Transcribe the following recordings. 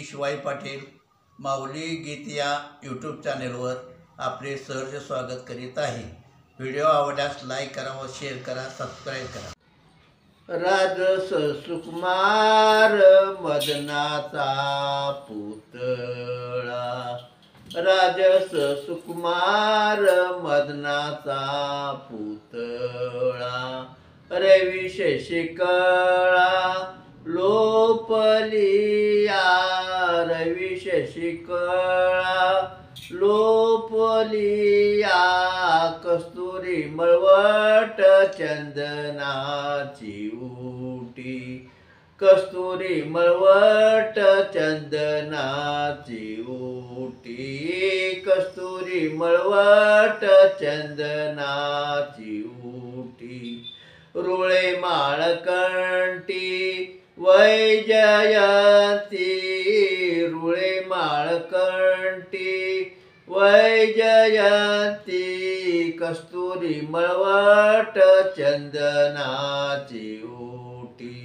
शिवाई पाटील माऊली गीत या यूट्यूब चॅनेलवर आपले सहर्ष स्वागत करीत आहे। व्हिडिओ आवडल्यास लाईक करा व शेअर करा, सबस्क्राईब करा। राजस सुकुमार मदनाचा पुतळा, राजस सुकुमार मदनाचा पुतळा, रवी शशिकळा लोपलिया, रवी शशिकळा लोपलिया, कस्तुरी मळवट चंदनाची उटी, कस्तुरी मळवट चंदनाची उटी, कस्तुरी मळवट चंदनाची उटी, रुळे माळकंठी वैजयंती, रुळे माळकंठी वैजयंती, कस्तुरी मळवट चंदनाची उटी,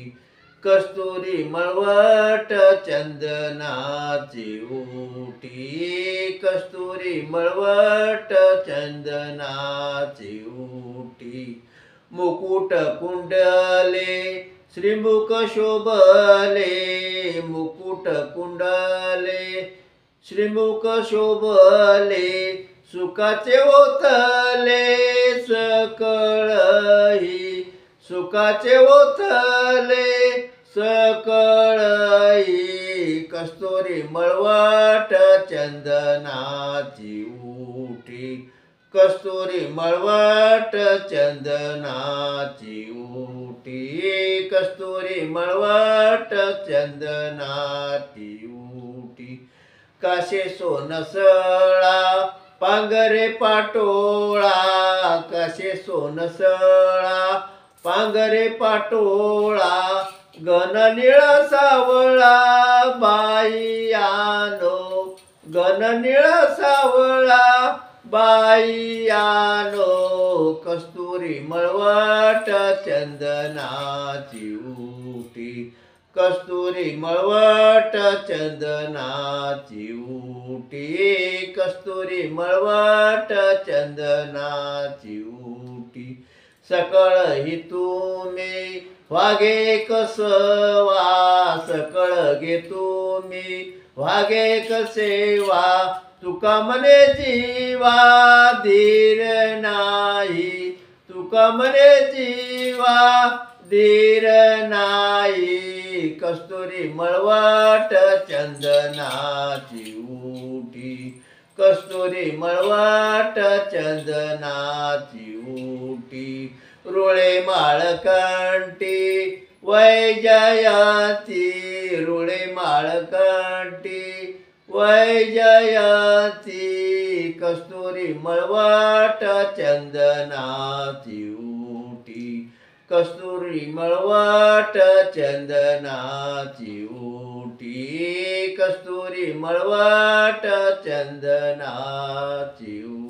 कस्तुरी मळवट चंदनाची उटी, कस्तुरी मळवट चंदनाची उटी, मुकुट कुंडले श्रीमुख शोभले, मुकुट कुंडले श्रीमुख शोभले, सुखाचे ओथले सकळही, सुखाचे ओथले सकळही, कस्तुरी मळवट चंदनाची उटी, कस्तुरी मळवट चंदनाची उटी, कस्तुरी मळवट चंदनाची उटी, काशे सोनसळा पांगरे पाटोळा, काशे सोनसळा पांगरे पाटोळा, गण निळ सावळा बाईयानो, गण निळ सावळा बाईयानो, कस्तुरी मळवट चंदनाची उटी, कस्तुरी मळवट चंदनाची उटी, कस्तुरी मळवट चंदनाची उटी, सकळ ही तुम्ही वागे कसवा, सकळ घे तुम्ही वागे कसेवा, तुका मने जीवा धीर नाही, तुका मने जीवा धीर नाही, कस्तुरी मळवट चंदनाची उटी, कस्तुरी मळवट चंदनाची उटी, रुळे माळकंठी वैजयंती, रुळे माळकंठी वैजयंती, कस्तुरी मळवट चंदनाची उटी, कस्तुरी मळवट चंदनाची उटी, कस्तुरी मळवट चंदनाची उटी।